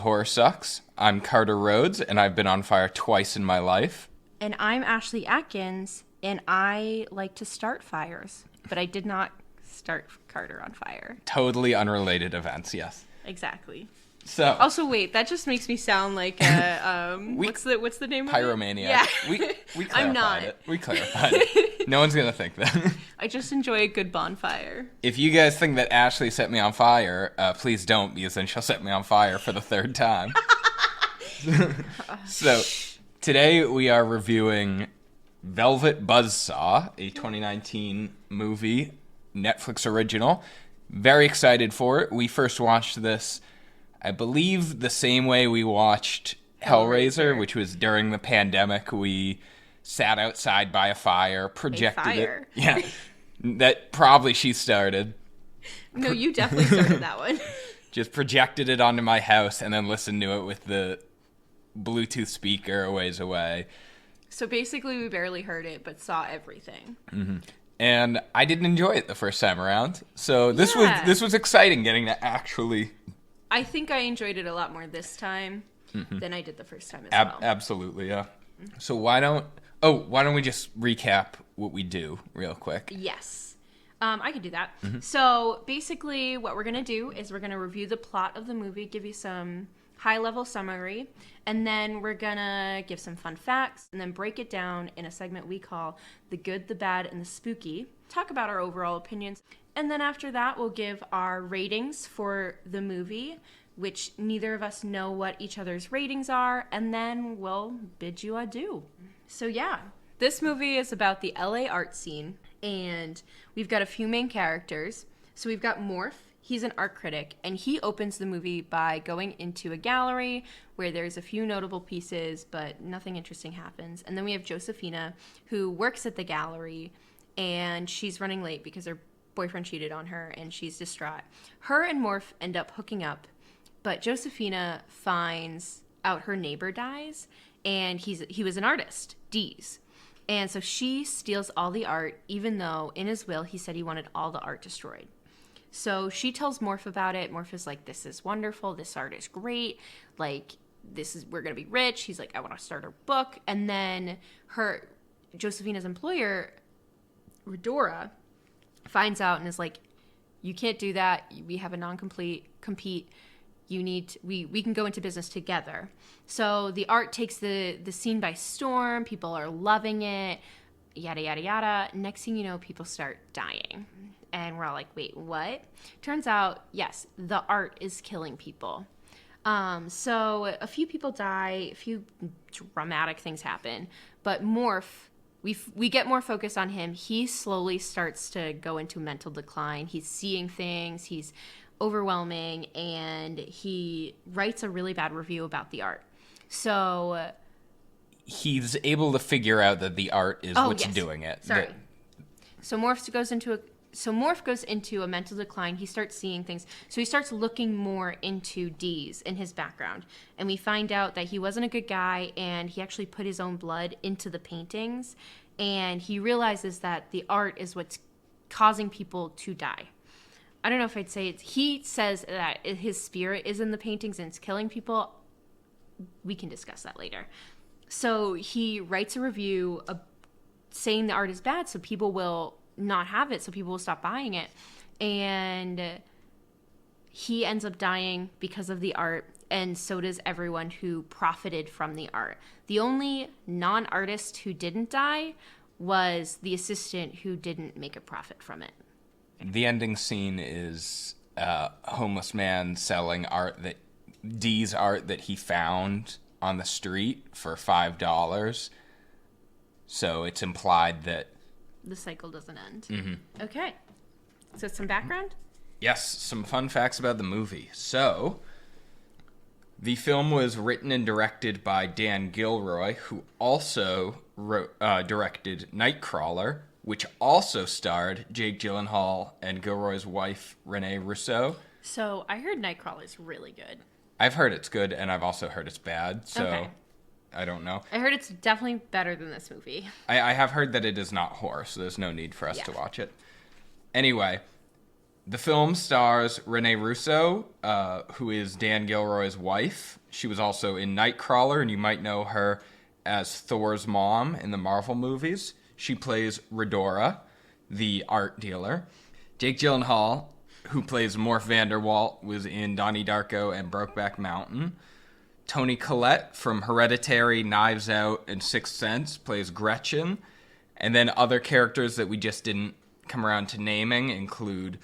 Horror Sucks. I'm Carter Rhodes, and I've been on fire twice in my life. And I'm Ashley Atkins, and I like to start fires, but I did not start Carter on fire. Totally unrelated events, yes. Exactly. So also, wait, that just makes me sound like a, what's the name pyromaniac. of it? Yeah. We clarified I'm not. it. We clarified it. No one's going to think that. I just enjoy a good bonfire. If you guys think that Ashley set me on fire, please don't, because then she'll set me on fire for the third time. So, today we are reviewing Velvet Buzzsaw, a 2019 movie, Netflix original. Very excited for it. We first watched this, I believe, the same way we watched Hellraiser, which was during the pandemic. We sat outside by a fire, projected it. Yeah, that probably she started. No, you definitely started that one. Just projected it onto my house and then listened to it with the Bluetooth speaker a ways away. So basically we barely heard it, but saw everything. Mm-hmm. And I didn't enjoy it the first time around. So this was exciting, getting to actually... I think I enjoyed it a lot more this time than I did the first time as well. Absolutely, yeah. So why don't we just recap what we do real quick? Yes. I could do that. Mm-hmm. So basically what we're going to do is we're going to review the plot of the movie, give you some high-level summary, and then we're going to give some fun facts, and then break it down in a segment we call The Good, the Bad, and the Spooky, talk about our overall opinions, and then after that we'll give our ratings for the movie, which neither of us know what each other's ratings are, and then we'll bid you adieu. So yeah, this movie is about the LA art scene, and we've got a few main characters. So we've got Morph. He's an art critic, and he opens the movie by going into a gallery where there's a few notable pieces, but nothing interesting happens. And then we have Josephina, who works at the gallery, and she's running late because her boyfriend cheated on her, and she's distraught. Her and Morph end up hooking up, but Josephina finds out her neighbor dies, and he was an artist, Dees. And so she steals all the art, even though in his will he said he wanted all the art destroyed. So she tells Morph about it. Morph is like, this is wonderful. This art is great. Like, we're going to be rich. He's like, I want to start a book. And then Josephina's employer, Redora, finds out and is like, you can't do that. We have a non-compete. We can go into business together. So the art takes the scene by storm. People are loving it. Yada, yada, yada. Next thing you know, people start dying. And we're all like, wait, what? Turns out, yes, the art is killing people. So a few people die, a few dramatic things happen. But Morph, we get more focus on him. He slowly starts to go into mental decline. He's seeing things. He's overwhelming. And he writes a really bad review about the art. So... he's able to figure out that the art is what's doing it. Sorry. So Morph goes into a mental decline. He starts seeing things. So he starts looking more into Dees in his background. And we find out that he wasn't a good guy, and he actually put his own blood into the paintings. And he realizes that the art is what's causing people to die. I don't know if I'd say it's... He says that his spirit is in the paintings and it's killing people. We can discuss that later. So he writes a review saying the art is bad, so people will not have it, so people will stop buying it. And he ends up dying because of the art, and so does everyone who profited from the art. The only non-artist who didn't die was the assistant who didn't make a profit from it. The ending scene is a homeless man selling Dee's art that he found on the street for $5. So it's implied that the cycle doesn't end. Mm-hmm. Okay. So some background? Yes, some fun facts about the movie. So, the film was written and directed by Dan Gilroy, who also directed Nightcrawler, which also starred Jake Gyllenhaal and Gilroy's wife, Renee Russo. So, I heard Nightcrawler's really good. I've heard it's good, and I've also heard it's bad, so... Okay. I don't know. I heard it's definitely better than this movie. I have heard that it is not horror, so there's no need for us to watch it. Anyway, The film stars Renee Russo, who is Dan Gilroy's wife. She was also in Nightcrawler, and you might know her as Thor's mom in the Marvel movies. She plays Redora, the art dealer. Jake Gyllenhaal, who plays Morph Vanderwalt, was in Donnie Darko and Brokeback Mountain. Toni Collette from Hereditary, Knives Out, and Sixth Sense plays Gretchen. And then other characters that we just didn't come around to naming include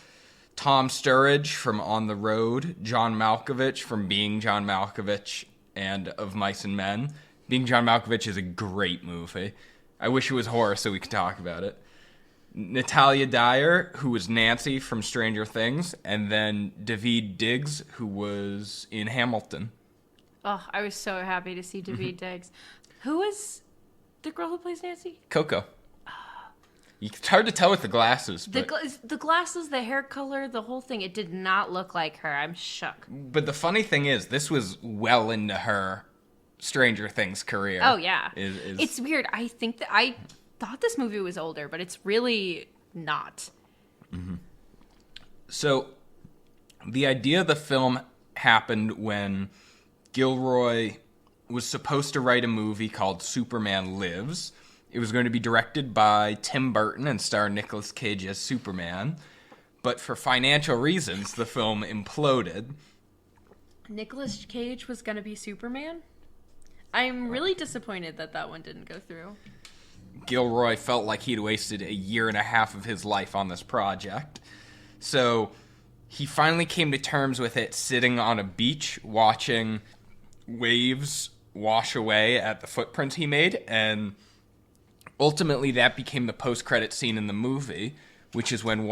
Tom Sturridge from On the Road, John Malkovich from Being John Malkovich and Of Mice and Men. Being John Malkovich is a great movie. I wish it was horror so we could talk about it. Natalia Dyer, who was Nancy from Stranger Things, and then Daveed Diggs, who was in Hamilton. Oh, I was so happy to see Daveed Diggs. Who is the girl who plays Nancy? Coco. It's hard to tell with the glasses. But The glasses, the hair color, the whole thing, it did not look like her. I'm shook. But the funny thing is, this was well into her Stranger Things career. Oh, yeah. It's weird. I thought this movie was older, but it's really not. Mm-hmm. So, the idea of the film happened when Gilroy was supposed to write a movie called Superman Lives. It was going to be directed by Tim Burton and star Nicolas Cage as Superman. But for financial reasons, the film imploded. Nicolas Cage was going to be Superman? I'm really disappointed that one didn't go through. Gilroy felt like he'd wasted a year and a half of his life on this project. So he finally came to terms with it sitting on a beach watching waves wash away at the footprints he made, and ultimately that became the post-credit scene in the movie, which is when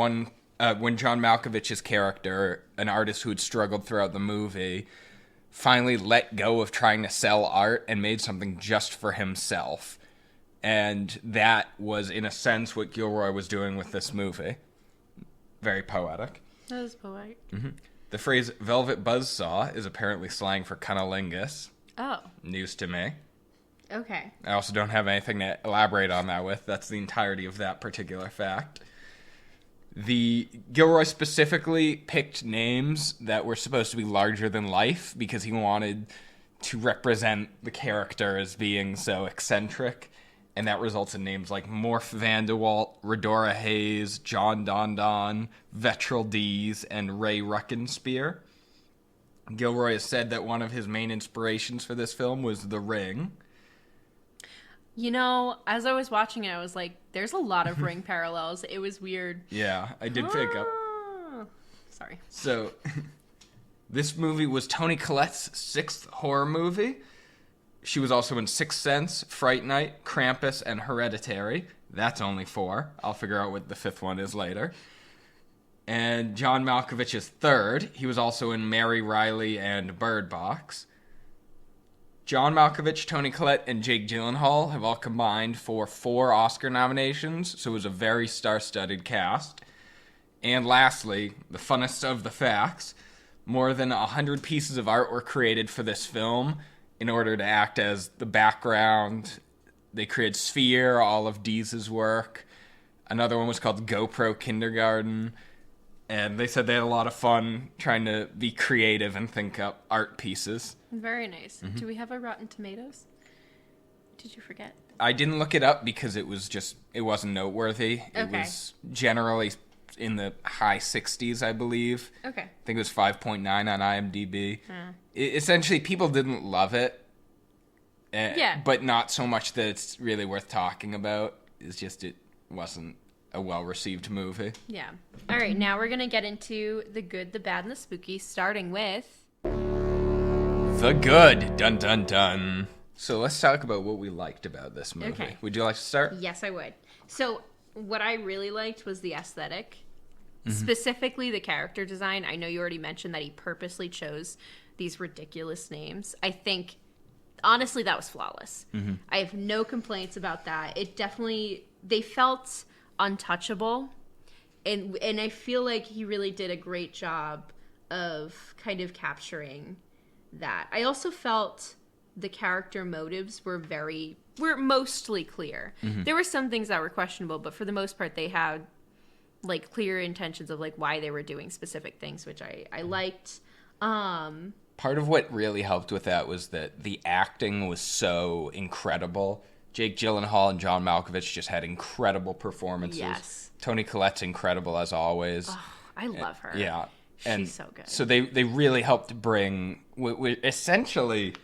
John Malkovich's character, an artist who had struggled throughout the movie, finally let go of trying to sell art and made something just for himself. And that was, in a sense, what Gilroy was doing with this movie. Very poetic. That is poetic. Mm-hmm. The phrase Velvet Buzzsaw is apparently slang for cunnilingus. Oh. News to me. Okay. I also don't have anything to elaborate on that with. That's the entirety of that particular fact. The Gilroy specifically picked names that were supposed to be larger than life because he wanted to represent the character as being so eccentric. And that results in names like Morph Vanderwalt, Redora Hayes, John Don Don, Vetril Dees, and Ray Ruckenspear. Gilroy has said that one of his main inspirations for this film was The Ring. You know, as I was watching it, I was like, there's a lot of Ring parallels. It was weird. Yeah, I did pick up. Sorry. So, this movie was Toni Collette's sixth horror movie. She was also in Sixth Sense, Fright Night, Krampus, and Hereditary. That's only 4. I'll figure out what the 5th one is later. And John Malkovich's third. He was also in Mary Riley and Bird Box. John Malkovich, Toni Collette, and Jake Gyllenhaal have all combined for 4 Oscar nominations, so it was a very star-studded cast. And lastly, the funnest of the facts, more than 100 pieces of art were created for this film in order to act as the background. They created Sphere, all of Deeze's work. Another one was called GoPro Kindergarten. And they said they had a lot of fun trying to be creative and think up art pieces. Very nice. Mm-hmm. Do we have a Rotten Tomatoes? Did you forget? I didn't look it up because it wasn't noteworthy. Okay. It was generally in the high 60s, I believe. Okay. I think it was 5.9 on IMDb. Essentially, people didn't love it. Yeah. But not so much that it's really worth talking about. It's just it wasn't a well-received movie. Yeah. All right, now we're going to get into the good, the bad, and the spooky, starting with... The good. Dun, dun, dun. So let's talk about what we liked about this movie. Okay. Would you like to start? Yes, I would. So what I really liked was the aesthetic. Mm-hmm. Specifically the character design. I know you already mentioned that he purposely chose these ridiculous names. I think, honestly, that was flawless. Mm-hmm. I have no complaints about that. It definitely... They felt untouchable, and I feel like he really did a great job of kind of capturing that. I also felt the character motives were mostly clear. Mm-hmm. There were some things that were questionable, but for the most part they had like clear intentions of like why they were doing specific things, which I liked. Part of what really helped with that was that the acting was so incredible. Jake Gyllenhaal and John Malkovich just had incredible performances. Yes. Toni Collette's incredible as always. Oh, I love her. Yeah. She's so good. So they really helped bring essentially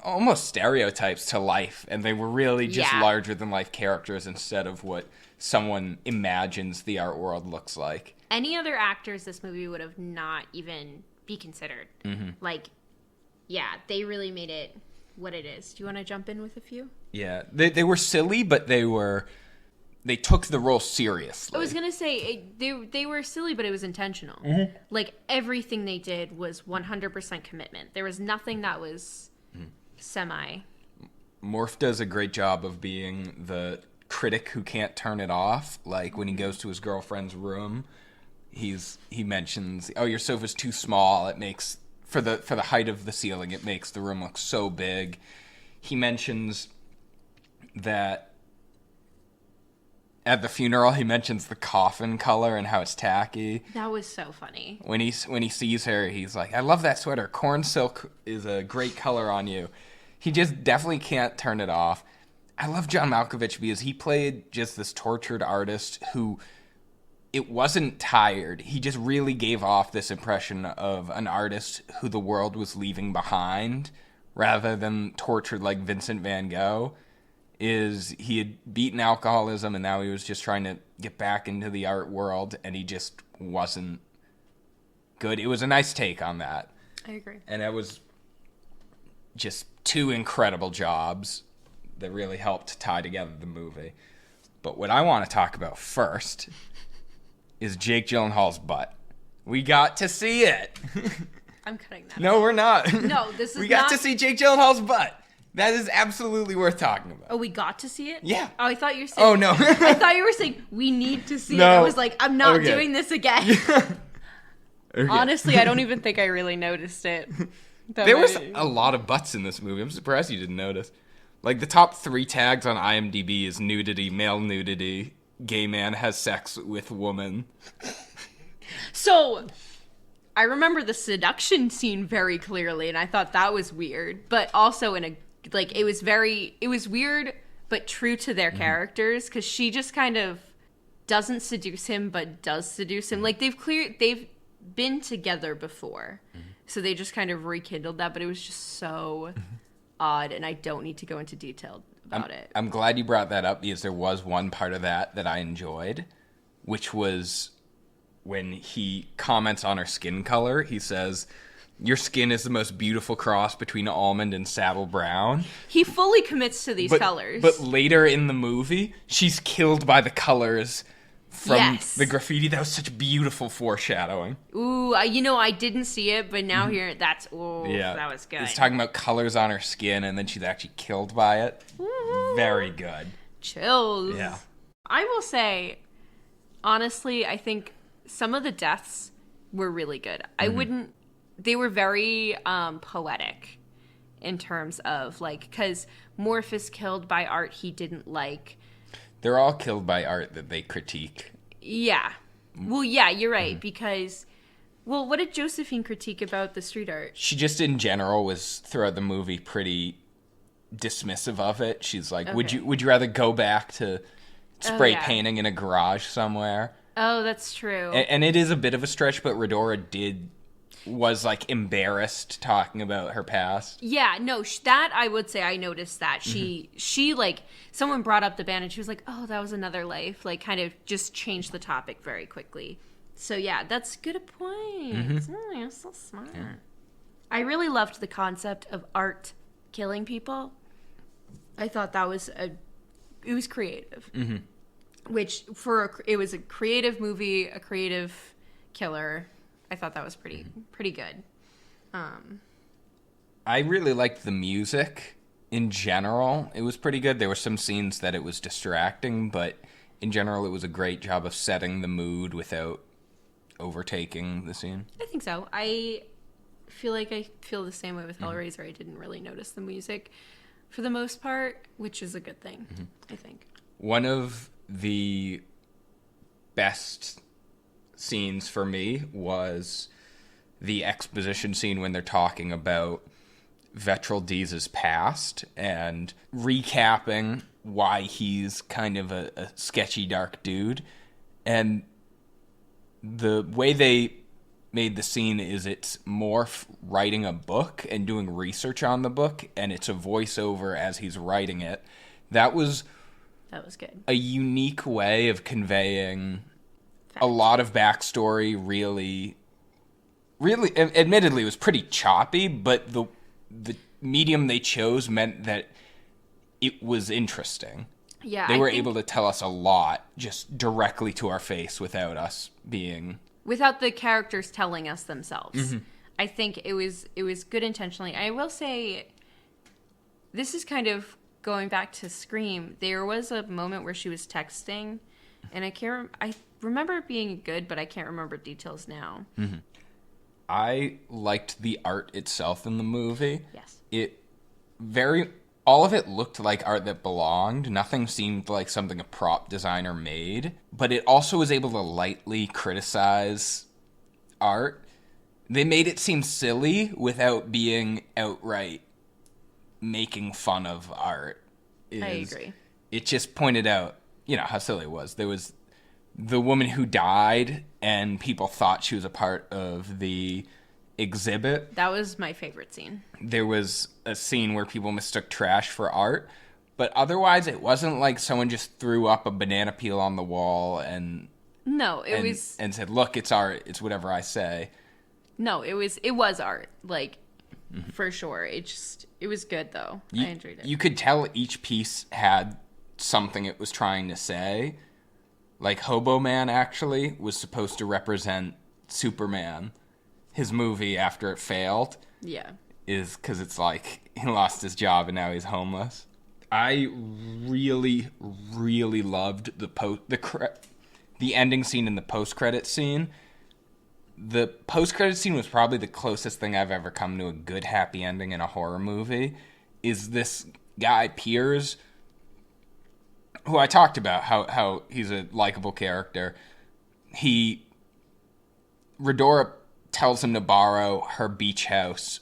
almost stereotypes to life, and they were really just larger than life characters instead of what someone imagines the art world looks like. Any other actors this movie would have not even be considered. Like, yeah, they really made it what it is. Do you want to jump in with a few? Yeah, they were silly, but they took the role seriously. I was gonna say they were silly, but it was intentional. Like everything they did was 100% commitment. There was nothing that was semi. Morph does a great job of being the critic who can't turn it off. Like when he goes to his girlfriend's room, he mentions, "Oh, your sofa's too small. It makes for the height of the ceiling, it makes the room look so big." He mentions that at the funeral, he mentions the coffin color and how it's tacky. That was so funny. When he sees her, he's like, "I love that sweater. Corn silk is a great color on you." He just definitely can't turn it off. I love John Malkovich because he played just this tortured artist who, it wasn't tired. He just really gave off this impression of an artist who the world was leaving behind rather than tortured like Vincent van Gogh. He had beaten alcoholism and now he was just trying to get back into the art world, and he just wasn't good. It was a nice take on that. I agree. And it was just two incredible jobs that really helped tie together the movie. But what I want to talk about first is Jake Gyllenhaal's butt. We got to see it. I'm cutting that. No, we're not. No, this is We got not... to see Jake Gyllenhaal's butt. That is absolutely worth talking about. Oh, we got to see it? Yeah. Oh, I thought you were saying... Oh, no. I thought you were saying, we need to see it. No. I was like, I'm not doing this again. Okay. Honestly, I don't even think I really noticed it. There was a lot of butts in this movie. I'm surprised you didn't notice. Like, the top 3 tags on IMDb is nudity, male nudity, gay man has sex with woman. So, I remember the seduction scene very clearly, and I thought that was weird. But also in a... Like, it was weird, but true to their characters, because she just kind of doesn't seduce him, but does seduce him. Like, they've been together before, so they just kind of rekindled that, but it was just so odd, and I don't need to go into detail about it. I'm glad you brought that up, because there was one part of that I enjoyed, which was when he comments on her skin color. He says, "Your skin is the most beautiful cross between almond and saddle brown." He fully commits to these colors. But later in the movie, she's killed by the colors from the graffiti. That was such beautiful foreshadowing. Ooh, I didn't see it, but now here, that was good. He's talking about colors on her skin, and then she's actually killed by it. Ooh. Very good. Chills. Yeah. I will say, honestly, I think some of the deaths were really good. They were very poetic in terms of, like, because Morph is killed by art he didn't like. They're all killed by art that they critique. Yeah. Well, yeah, you're right, because... Well, what did Josephine critique about the street art? She just, in general, was, throughout the movie, pretty dismissive of it. She's like, would you rather go back to spray painting in a garage somewhere? Oh, that's true. And it is a bit of a stretch, but Redora was like embarrassed talking about her past. Yeah, no, that I would say I noticed that. She like, someone brought up the band and she was like, "Oh, that was another life." Like, kind of just changed the topic very quickly. So yeah, that's a good point. Oh, you're so smart. Yeah. I really loved the concept of art killing people. I thought that was it was creative. Which it was a creative movie, a creative killer. I thought that was pretty good. I really liked the music in general. It was pretty good. There were some scenes that it was distracting, but in general it was a great job of setting the mood without overtaking the scene. I think so. I feel the same way with Hellraiser. I didn't really notice the music for the most part, which is a good thing, I think. One of the best scenes for me was the exposition scene when they're talking about Vetril Deeze's past and recapping why he's kind of a sketchy, dark dude. And the way they made the scene is it's Morph writing a book and doing research on the book, and it's a voiceover as he's writing it. That was good. A unique way of conveying a lot of backstory. Really, admittedly, it was pretty choppy, but the medium they chose meant that it was interesting. Yeah, they were able to tell us a lot just directly to our face without us being... Without the characters telling us themselves. Mm-hmm. I think it was good intentionally. I will say, this is kind of going back to Scream. There was a moment where she was texting, and I remember it being good, but I can't remember details now. Mm-hmm. I liked the art itself in the movie. Yes. All of it looked like art that belonged. Nothing seemed like something a prop designer made. But it also was able to lightly criticize art. They made it seem silly without being outright making fun of art. I agree. It just pointed out, how silly it was. There was the woman who died, and people thought she was a part of the exhibit. That was my favorite scene. There was a scene where people mistook trash for art, but otherwise it wasn't like someone just threw up a banana peel on the wall and said, "Look, it's art. It's whatever I say." No, it was art, for sure. It was good though. I enjoyed it. You could tell each piece had something it was trying to say. Like Hobo Man actually was supposed to represent Superman. His movie after it failed, is because it's like he lost his job and now he's homeless. I really, really loved the ending scene and the post-credit scene. The post-credit scene was probably the closest thing I've ever come to a good happy ending in a horror movie. Is this guy Piers, who I talked about how he's a likable character. Redora tells him to borrow her beach house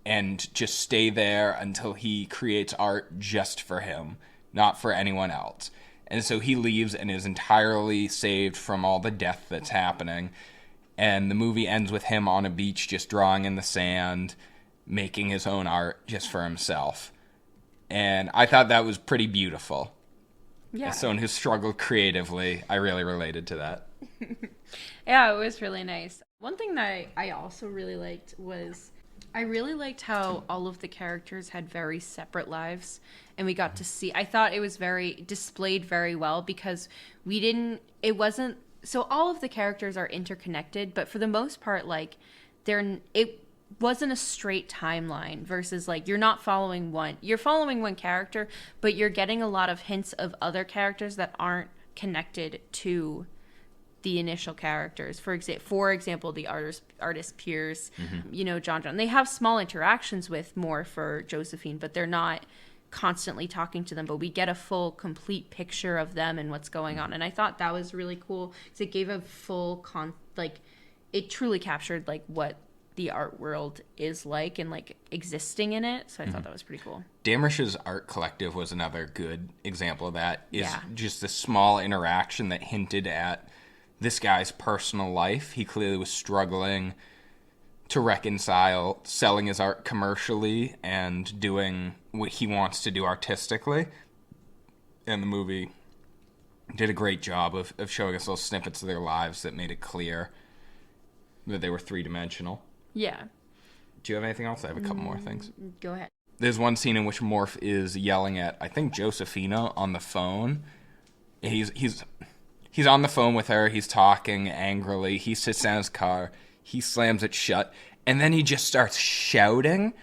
and just stay there until he creates art just for him, not for anyone else. And so he leaves and is entirely saved from all the death that's happening. And the movie ends with him on a beach just drawing in the sand, making his own art just for himself. And I thought that was pretty beautiful. Yeah. As someone who struggled creatively, I really related to that. Yeah, it was really nice. One thing that I also really liked was I really liked how all of the characters had very separate lives, and we got to see. I thought it was displayed very well because so all of the characters are interconnected, but for the most part, it wasn't a straight timeline versus you're following one character, but you're getting a lot of hints of other characters that aren't connected to the initial characters. For example, the artist Piers, John. They have small interactions with Morph or Josephine, but they're not constantly talking to them. But we get a full, complete picture of them and what's going on. And I thought that was really cool because it gave a full it truly captured what the art world is like and existing in it. So I thought that was pretty cool. Damersh's art collective was another good example of that. Just a small interaction that hinted at this guy's personal life. He clearly was struggling to reconcile selling his art commercially and doing what he wants to do artistically. And the movie did a great job of showing us little snippets of their lives that made it clear that they were three-dimensional. Yeah. Do you have anything else? I have a couple more things. Go ahead. There's one scene in which Morph is yelling at, I think, Josephina on the phone. He's on the phone with her. He's talking angrily. He sits down in his car. He slams it shut. And then he just starts shouting.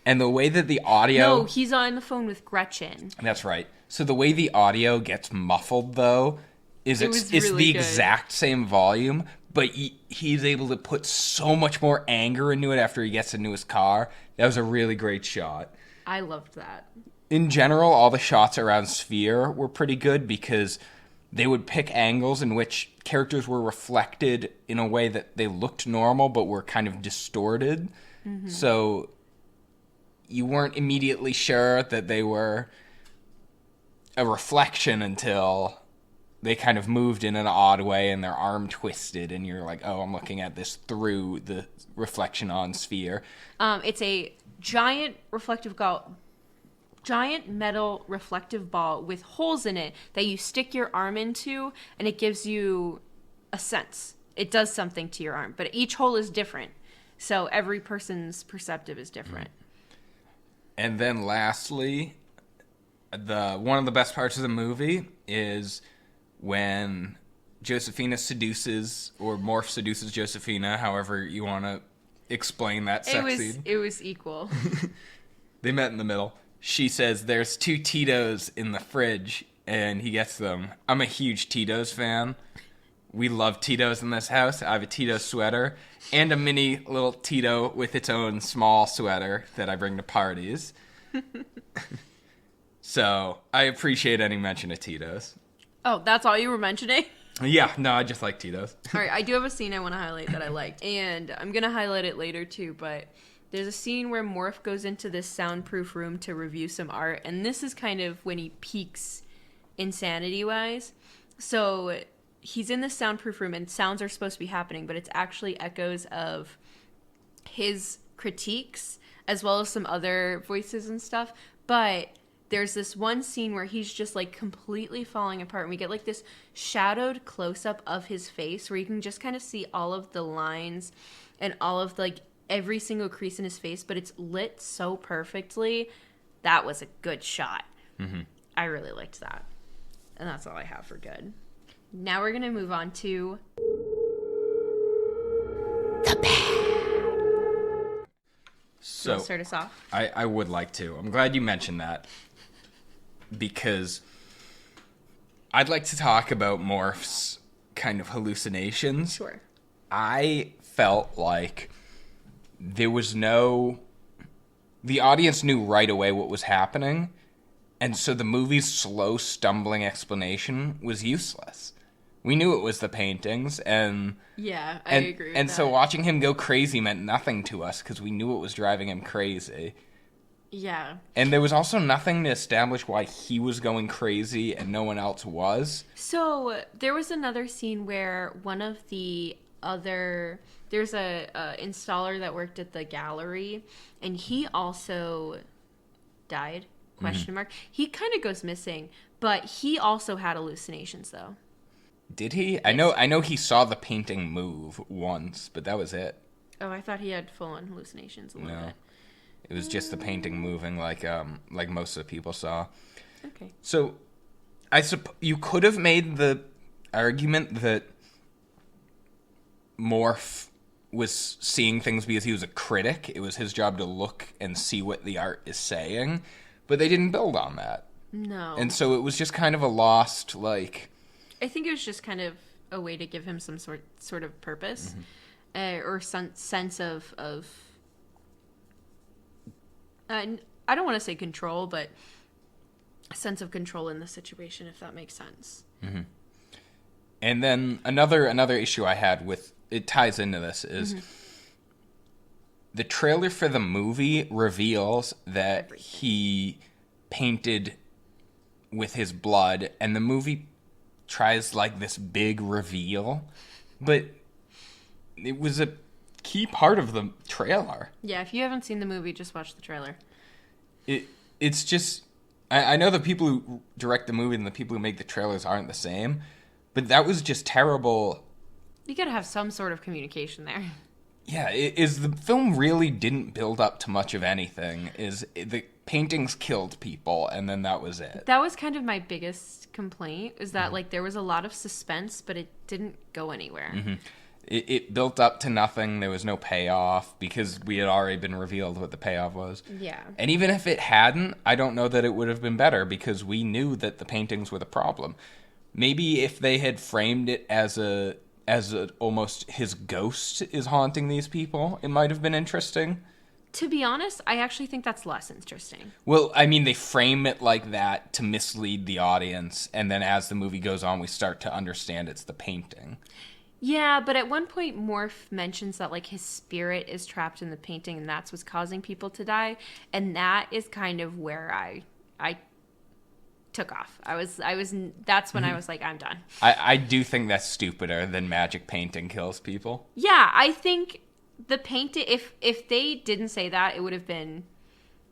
And the way that the audio... No, he's on the phone with Gretchen. That's right. So the way the audio gets muffled, though, is it's the exact same volume, but he's able to put so much more anger into it after he gets into his car. That was a really great shot. I loved that. In general, all the shots around Sphere were pretty good because they would pick angles in which characters were reflected in a way that they looked normal but were kind of distorted. Mm-hmm. So you weren't immediately sure that they were a reflection until they kind of moved in an odd way and their arm twisted and you're like, oh, I'm looking at this through the reflection on sphere. It's a giant metal reflective ball with holes in it that you stick your arm into, and it gives you a sense. It does something to your arm, but each hole is different. So every person's perceptive is different. And then lastly, one of the best parts of the movie is when Josephina seduces, or Morph seduces Josephina, however you want to explain that sex scene. It was equal. They met in the middle. She says, there's 2 Tito's in the fridge, and he gets them. I'm a huge Tito's fan. We love Tito's in this house. I have a Tito's sweater and a mini little Tito with its own small sweater that I bring to parties. So I appreciate any mention of Tito's. Oh, that's all you were mentioning? Yeah, no, I just like Tito's. All right, I do have a scene I want to highlight that I liked, and I'm going to highlight it later too, but there's a scene where Morph goes into this soundproof room to review some art, and this is kind of when he peaks insanity-wise. So he's in this soundproof room, and sounds are supposed to be happening, but it's actually echoes of his critiques, as well as some other voices and stuff. But there's this one scene where he's just, like, completely falling apart, and we get, like, this shadowed close-up of his face, where you can just kind of see all of the lines and all of, like, every single crease in his face, but it's lit so perfectly. That was a good shot. Mm-hmm. I really liked that. And that's all I have for good. Now we're going to move on to the bad. So, you want to start us off? I would like to. I'm glad you mentioned that, because I'd like to talk about Morph's kind of hallucinations. Sure. I felt like there was the audience knew right away what was happening, and so the movie's slow, stumbling explanation was useless. We knew it was the paintings, and yeah, I agree with and that. so watching him go crazy meant nothing to us because we knew it was driving him crazy. Yeah. And there was also nothing to establish why he was going crazy and no one else was. So there was another scene where one of the there's a installer that worked at the gallery, and he also died, question mark. He kind of goes missing, but he also had hallucinations, though. Did he? Yes. I know he saw the painting move once, but that was it. Oh, I thought he had full-on hallucinations a little bit. It was just the painting moving like most of the people saw. Okay. So, you could have made the argument that Morph was seeing things because he was a critic. It was his job to look and see what the art is saying, but they didn't build on that. No. And so it was just kind of a lost, like... I think it was just kind of a way to give him some sort of purpose, or some sense of I don't want to say control, but a sense of control in the situation, if that makes sense. Mm-hmm. And then another issue I had with it ties into this is the trailer for the movie reveals that he painted with his blood, and the movie tries like this big reveal, but it was a key part of the trailer. Yeah, if you haven't seen the movie, just watch the trailer. It's just I know the people who direct the movie and the people who make the trailers aren't the same, but that was just terrible. You gotta have some sort of communication there. Yeah, the film really didn't build up to much of anything. The paintings killed people, and then that was it. That was kind of my biggest complaint, is that like there was a lot of suspense, but it didn't go anywhere. Mm-hmm. It built up to nothing. There was no payoff because we had already been revealed what the payoff was. Yeah. And even if it hadn't, I don't know that it would have been better because we knew that the paintings were the problem. Maybe if they had framed it as almost his ghost is haunting these people, it might have been interesting. To be honest, I actually think that's less interesting. Well, I mean, they frame it like that to mislead the audience, and then as the movie goes on, we start to understand it's the painting. Yeah, but at one point, Morph mentions that, like, his spirit is trapped in the painting, and that's what's causing people to die. And that is kind of where I took off. That's when I was like, I'm done. I do think that's stupider than magic painting kills people. Yeah, I think the painting, if they didn't say that, it would have been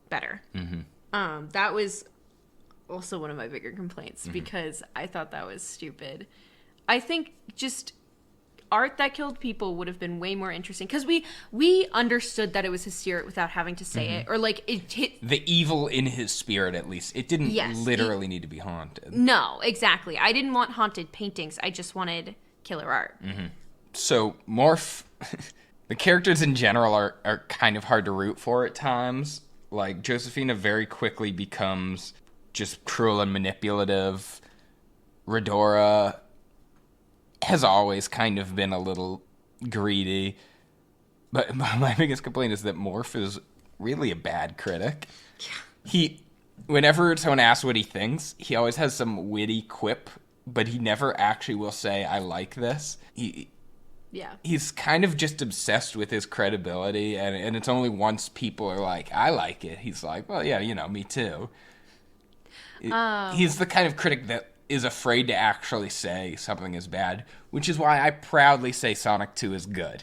better. Mm-hmm. That was also one of my bigger complaints, because I thought that was stupid. I think just art that killed people would have been way more interesting, because we understood that it was his spirit without having to say it, or like it hit the evil in his spirit. At least it didn't literally need to be haunted. No, exactly. I didn't want haunted paintings. I just wanted killer art. So Morph, the characters in general are kind of hard to root for at times. Like, Josephina very quickly becomes just cruel and manipulative. Redora has always kind of been a little greedy. But my biggest complaint is that Morph is really a bad critic. Whenever someone asks what he thinks, he always has some witty quip, but he never actually will say, I like this. He's kind of just obsessed with his credibility, and it's only once people are like, I like it, he's like, well, yeah, me too. He's the kind of critic that is afraid to actually say something is bad, which is why I proudly say Sonic 2 is good.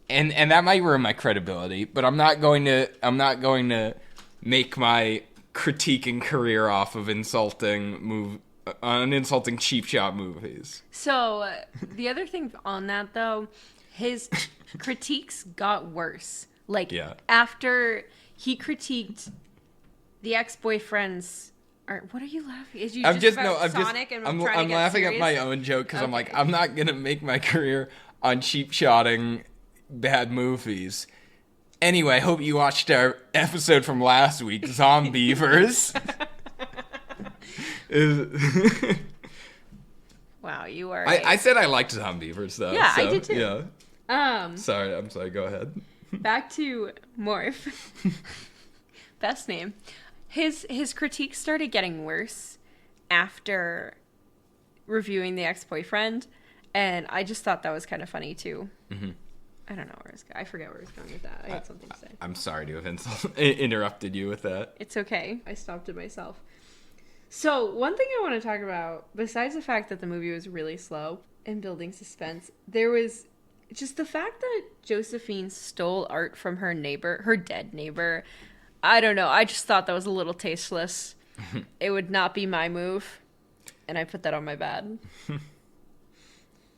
And that might ruin my credibility, but I'm not going to make my critiquing career off of insulting cheap shot movies. So the other thing on that, though, his critiques got worse. Like, after he critiqued the ex-boyfriend's. What are you laughing? I'm laughing at my own joke because I'm like, I'm not gonna make my career on cheap shotting bad movies. Anyway, hope you watched our episode from last week, Zombievers. Wow, you are. I said I liked Zombievers though. Yeah, so, I did too. Yeah. Sorry. Go ahead. Back to Morph. Best name. His critiques started getting worse after reviewing the ex-boyfriend, and I just thought that was kind of funny too. Mm-hmm. I don't know where I forget where I was going with that. I had something to say. I'm sorry to have interrupted you with that. It's okay. I stopped it myself. So one thing I want to talk about, besides the fact that the movie was really slow in building suspense, there was just the fact that Josephine stole art from her dead neighbor. I don't know. I just thought that was a little tasteless. It would not be my move. And I put that on my bad.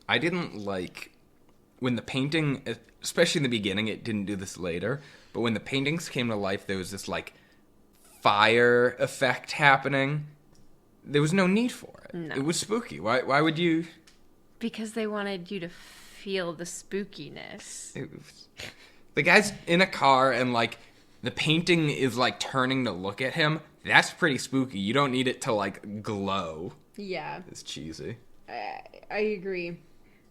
I didn't like when the painting, especially in the beginning, it didn't do this later, but when the paintings came to life, there was this like fire effect happening. There was no need for it. No. It was spooky. Why would you? Because they wanted you to feel the spookiness. The guy's in a car and like the painting is like turning to look at him. That's pretty spooky. You don't need it to like glow. Yeah. It's cheesy. I agree.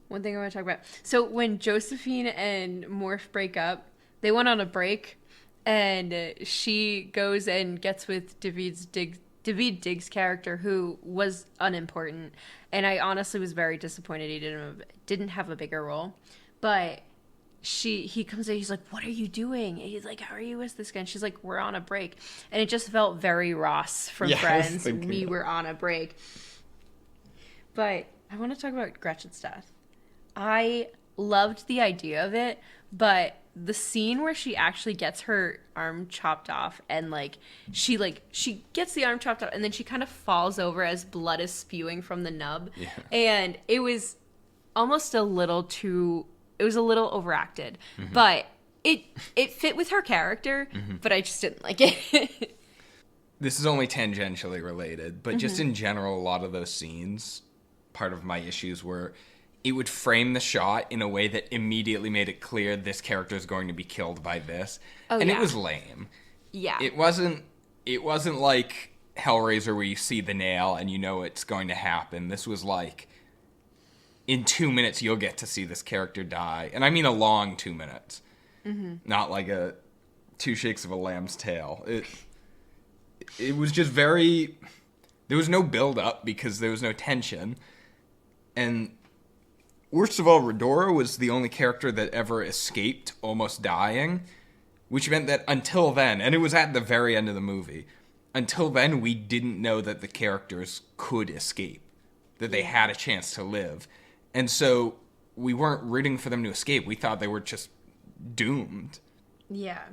One thing I want to talk about. So when Josephine and Morph break up, they went on a break, and she goes and gets with David Diggs' character, who was unimportant, and I honestly was very disappointed he didn't have a bigger role. But he comes in, he's like, what are you doing? And he's like, how are you with this guy? And she's like, we're on a break. And it just felt very Ross from Friends. We were on a break. But I want to talk about Gretchen's Death. I loved the idea of it, but the scene where she actually gets her arm chopped off and she gets the arm chopped off and then she kind of falls over as blood is spewing from the nub. Yeah. And it was almost a little overacted, mm-hmm. but it fit with her character, mm-hmm. but I just didn't like it. This is only tangentially related, but mm-hmm. just in general, a lot of those scenes, part of my issues were it would frame the shot in a way that immediately made it clear this character is going to be killed by this. Oh, and it was lame. Yeah. It wasn't like Hellraiser where you see the nail and you know it's going to happen. This was like, in 2 minutes you'll get to see this character die. And I mean a long 2 minutes. Mm-hmm. Not like a two shakes of a lamb's tail. It was just very... There was no build-up because there was no tension. And worst of all, Redora was the only character that ever escaped almost dying, which meant that until then, and it was at the very end of the movie, until then we didn't know that the characters could escape, that they had a chance to live. And so we weren't rooting for them to escape. We thought they were just doomed. Yeah.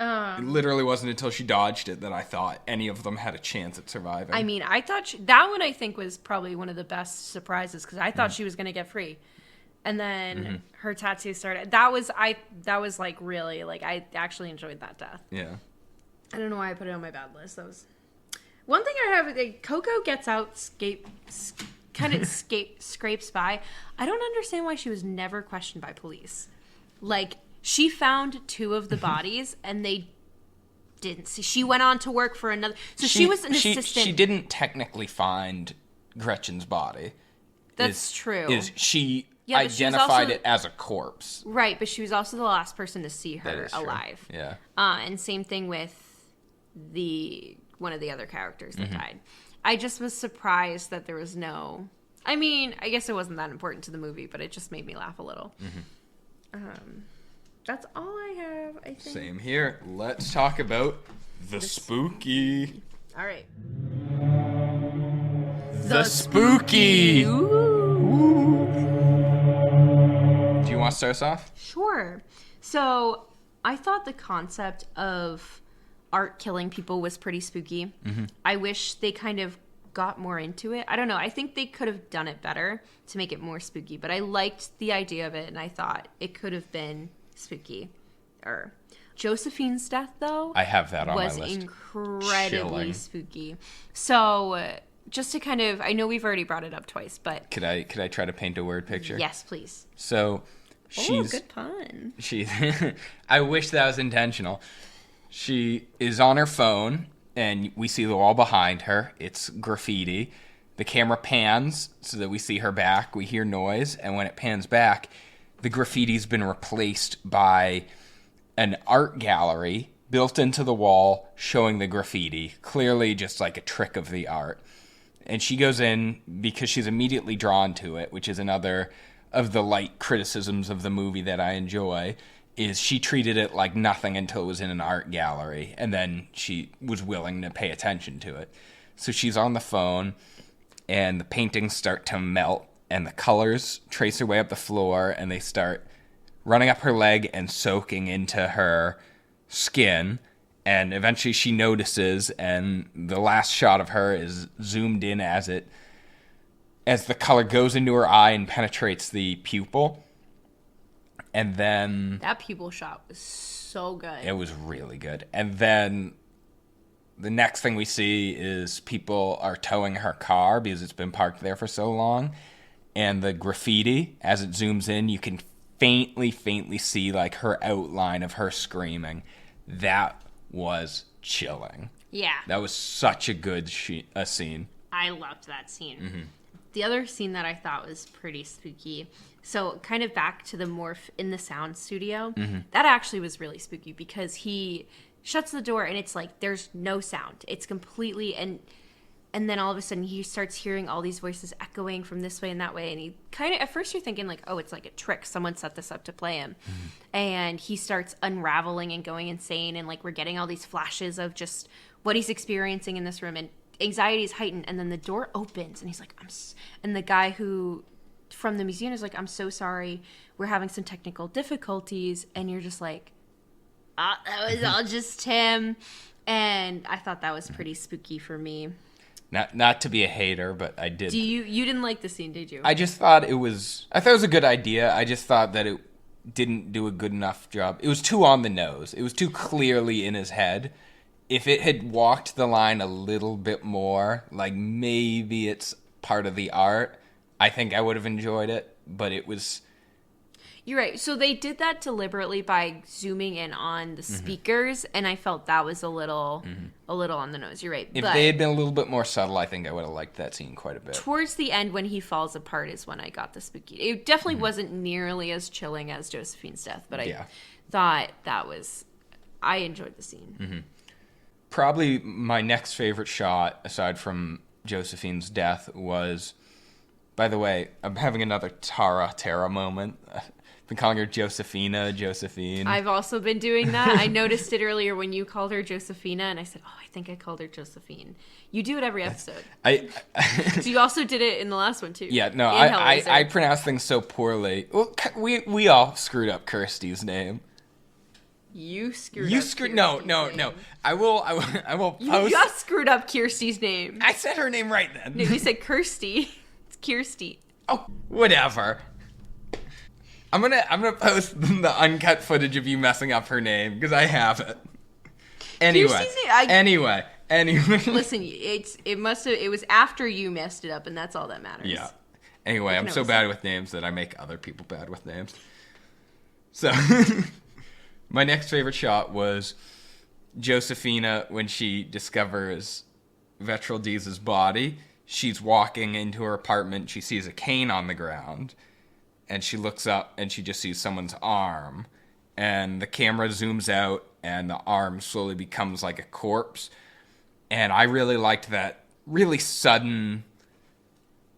It literally wasn't until she dodged it that I thought any of them had a chance at surviving. I mean, I thought that one I think was probably one of the best surprises because I thought she was going to get free. And then her tattoo started. That was like really, like, I actually enjoyed that death. Yeah. I don't know why I put it on my bad list. That was one thing I have. Like, Coco gets out, scrapes by. I don't understand why she was never questioned by police. Like, she found two of the bodies, and they didn't see. She went on to work for another. So she was an assistant. She didn't technically find Gretchen's body. That's true. She Yeah, but she was identified also- it as a corpse. Right, but she was also the last person to see her That is true. alive. Yeah. And same thing with one of the other characters that died. I just was surprised that there was no... I mean, I guess it wasn't that important to the movie, but it just made me laugh a little. That's all I have, I think. Same here. Let's talk about the spooky. All right. The spooky. Ooh. Do you want to start us off? Sure. So I thought the concept of art killing people was pretty spooky. I wish they kind of got more into it. I don't know. I think they could have done it better to make it more spooky, but I liked the idea of it, and I thought it could have been spooky. Josephine's death, though, I have that on my was list. incredibly Chilling. spooky. So just to kind of, I know we've already brought it up twice, but Could I try to paint a word picture? yes, please. So Oh, good pun. She I wish that was intentional. She is on her phone and we see the wall behind her. It's graffiti. The camera pans so that we see her back. We hear noise, and when it pans back, the graffiti's been replaced by an art gallery built into the wall showing the graffiti. Clearly just like a trick of the art. And she goes in because she's immediately drawn to it, which is another of the light criticisms of the movie that I enjoy, is she treated it like nothing until it was in an art gallery, and then she was willing to pay attention to it. So she's on the phone, and the paintings start to melt, and the colors trace their way up the floor, and they start running up her leg and soaking into her skin, and eventually she notices, and the last shot of her is zoomed in as the color goes into her eye and penetrates the pupil. And then... That pupil shot was so good. It was really good. And then the next thing we see is people are towing her car because it's been parked there for so long. And the graffiti, as it zooms in, you can faintly see like her outline of her screaming. That was chilling. Yeah. That was such a good scene. I loved that scene. The other scene that I thought was pretty spooky, so kind of back to the morph in the sound studio, that actually was really spooky because he shuts the door and it's like there's no sound. It's completely, and then all of a sudden he starts hearing all these voices echoing from this way and that way, and he kind of, at first you're thinking like, oh, it's like a trick. Someone set this up to play him. And he starts unraveling and going insane, and like we're getting all these flashes of just what he's experiencing in this room, and anxiety is heightened, and then the door opens and he's like, and the guy who from the museum is like, I'm so sorry, we're having some technical difficulties, and you're just like, that was all just him. And I thought that was pretty spooky for me. Not to be a hater, but I did. You didn't like the scene, did you? I just thought it was a good idea. I just thought that it didn't do a good enough job. It was too on the nose. It was too clearly in his head. If it had walked the line a little bit more, like maybe it's part of the art, I think I would have enjoyed it, but it was... You're right. So they did that deliberately by zooming in on the speakers, and I felt that was a little on the nose. You're right. If but they had been a little bit more subtle, I think I would have liked that scene quite a bit. towards the end, when he falls apart, is when I got the spooky. It definitely wasn't nearly as chilling as Josephine's death, but I thought that was I enjoyed the scene. Mm-hmm. Probably my next favorite shot, aside from Josephine's death, was... By the way, I'm having another Tara moment. I've been calling her Josephine. I've also been doing that. I noticed it earlier when you called her Josephina, and I said, I think I called her Josephine. You do it every episode. So you also did it in the last one, too. Yeah, no, I pronounce things so poorly. Well, we all screwed up Kirsty's name. You screwed up Kirsty's No. I will You post... just screwed up Kirsty's name. I said her name right then. No, you said Kirsty. It's Kirsty. Oh, whatever. I'm gonna post the uncut footage of you messing up her name, because I have it. Anyway. Anyway. Listen, it was after you messed it up, and that's all that matters. Yeah. Anyway, I'm so bad with names that I make other people bad with names. So, my next favorite shot was Josephina when she discovers Vetraldiz's body. She's walking into her apartment. She sees a cane on the ground, and she looks up, and she just sees someone's arm. And the camera zooms out, and the arm slowly becomes like a corpse. And I really liked that really sudden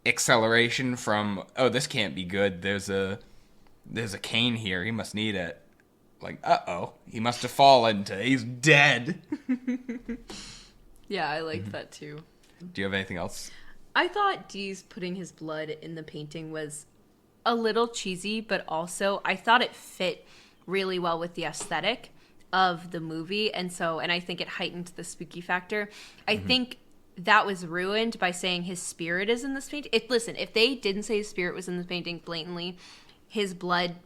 acceleration from, oh, this can't be good. There's a cane here. He must need it. Like, uh-oh. He must have fallen. He's dead. Yeah, I liked that too. Do you have anything else? I thought Dee's putting his blood in the painting was a little cheesy, but also I thought it fit really well with the aesthetic of the movie, and I think it heightened the spooky factor. I think that was ruined by saying his spirit is in this painting. If they didn't say his spirit was in the painting blatantly, his blood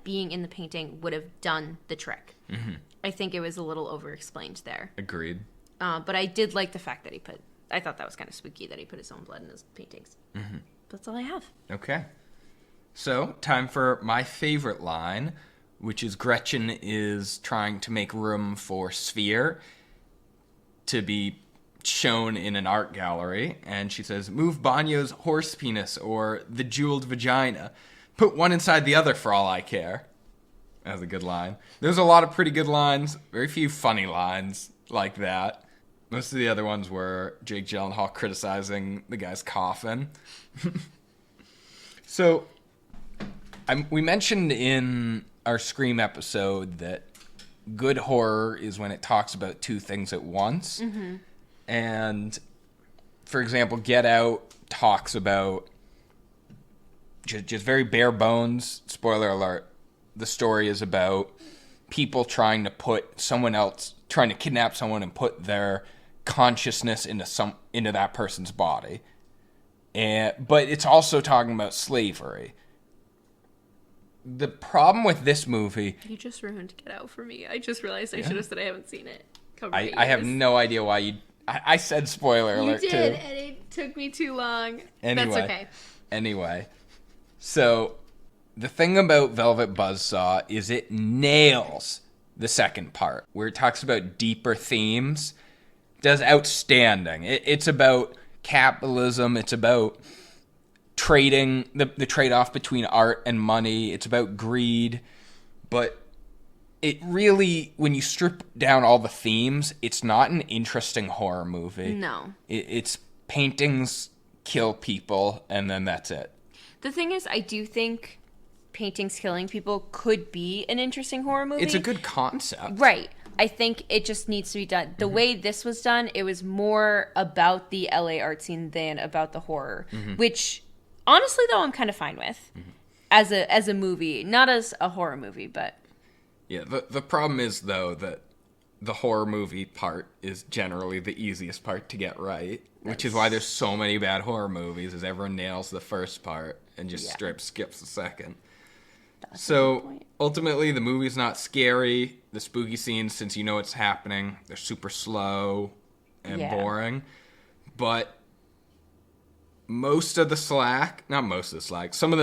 being in the painting would have done the trick. Mm-hmm. I think it was a little over-explained there. Agreed. But I did like the fact that I thought that was kind of spooky that he put his own blood in his paintings. Mm-hmm. That's all I have. Okay. So, time for my favorite line, which is Gretchen is trying to make room for Sphere to be shown in an art gallery. And she says, move Banyo's horse penis or the jeweled vagina. Put one inside the other for all I care. That was a good line. There's a lot of pretty good lines. Very few funny lines like that. Most of the other ones were Jake Gyllenhaal criticizing the guy's coffin. So, we mentioned in our Scream episode that good horror is when it talks about two things at once. Mm-hmm. And, for example, Get Out talks about just very bare bones, spoiler alert, the story is about people trying to kidnap someone and put their consciousness into that person's body. But it's also talking about slavery. The problem with this movie... You just ruined Get Out for me. I just realized I should have said I haven't seen it. I have no idea why you... I said spoiler alert, too. You did, and it took me too long. That's okay. Anyway, so the thing about Velvet Buzzsaw is it nails the second part, where it talks about deeper themes. Does outstanding. It's about capitalism. It's about trading, the trade-off between art and money. It's about greed. But it really, when you strip down all the themes, it's not an interesting horror movie. No. It's paintings kill people, and then that's it. The thing is, I do think paintings killing people could be an interesting horror movie. It's a good concept. Right. I think it just needs to be done. The way this was done, it was more about the LA art scene than about the horror, which honestly, though, I'm kind of fine with as a movie, not as a horror movie, but yeah. The problem is though that the horror movie part is generally the easiest part to get right, which is why there's so many bad horror movies, is everyone nails the first part and just skips the second. So, ultimately, the movie's not scary. The spooky scenes, since you know what's happening, they're super slow and boring. But some of the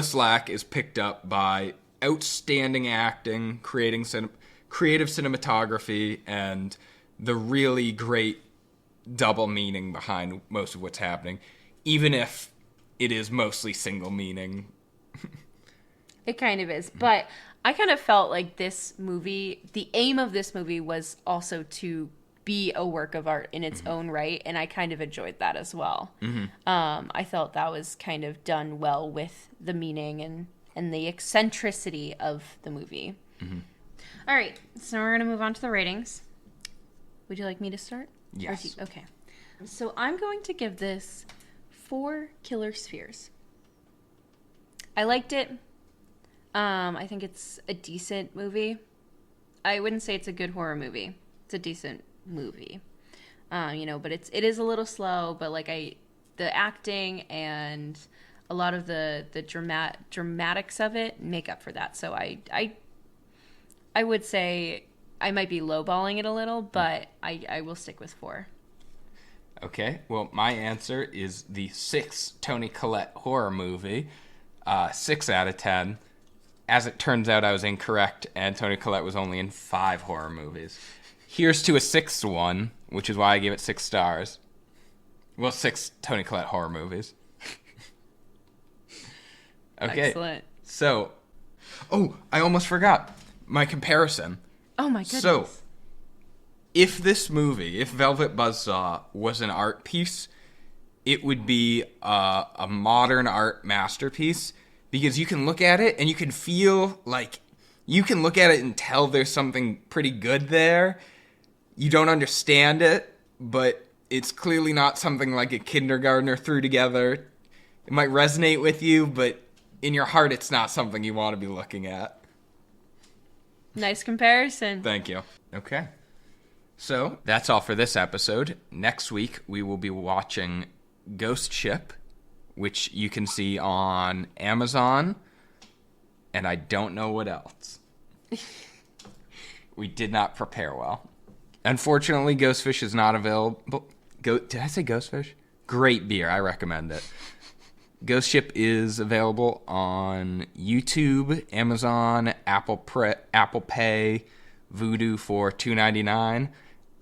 slack is picked up by outstanding acting, creative cinematography, and the really great double meaning behind most of what's happening, even if it is mostly single meaning. It kind of is. But I kind of felt like this movie, the aim of this movie was also to be a work of art in its own right, and I kind of enjoyed that as well. I felt that was kind of done well with the meaning and the eccentricity of the movie. All right, so we're going to move on to the ratings. Would you like me to start? Yes. Okay. So I'm going to give this 4 killer spheres. I liked it. I think it's a decent movie. I wouldn't say it's a good horror movie. It's a decent movie. But it is a little slow, but the acting and a lot of the dramatics of it make up for that. So I would say I might be lowballing it a little, but I will stick with 4. Okay, well, my answer is the 6th Toni Collette horror movie, 6 out of 10. As it turns out, I was incorrect, and Toni Collette was only in 5 horror movies. Here's to a 6th one, which is why I gave it 6 stars. Well, 6 Toni Collette horror movies. Okay. Excellent. So, I almost forgot my comparison. Oh my goodness. So, if this movie, if Velvet Buzzsaw was an art piece, it would be a modern art masterpiece, because you can look at it and you can feel like you can look at it and tell there's something pretty good there. You don't understand it, but it's clearly not something like a kindergartner threw together. It might resonate with you, but in your heart, it's not something you want to be looking at. Nice comparison. Thank you. Okay. So, that's all for this episode. Next week, we will be watching Ghost Ship, which you can see on Amazon, and I don't know what else. We did not prepare well. Unfortunately, Ghostfish is not available. Did I say Ghostfish? Great beer. I recommend it. Ghost Ship is available on YouTube, Amazon, Apple Pay, Vudu for $2.99.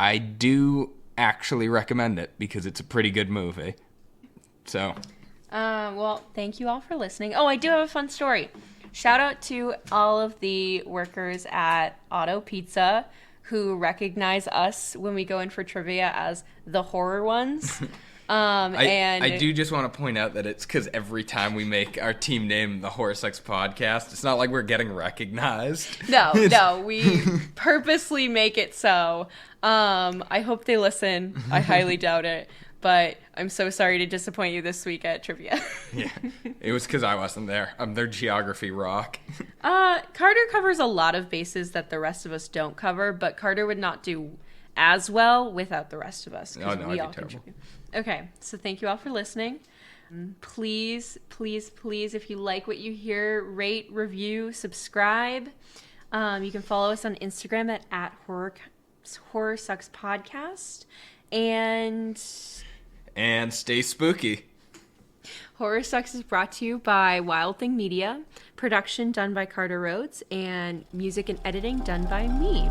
I do actually recommend it because it's a pretty good movie. So, Well, thank you all for listening. Oh, I do have a fun story. Shout out to all of the workers at Auto Pizza who recognize us when we go in for trivia as the horror ones. I do just want to point out that it's because every time we make our team name the Horror Sex Podcast, it's not like we're getting recognized. No, we purposely make it so. I hope they listen. I highly doubt it. But I'm so sorry to disappoint you this week at trivia. Yeah, it was because I wasn't there. I'm their geography rock. Carter covers a lot of bases that the rest of us don't cover, but Carter would not do as well without the rest of us. Oh, no, we I'd all be terrible. contribute. Okay, so thank you all for listening. Please, please, please, if you like what you hear, rate, review, subscribe. You can follow us on Instagram at Horror Sucks Podcast. And stay spooky. Horror Sucks is brought to you by Wild Thing Media, production done by Carter Rhodes, and music and editing done by me.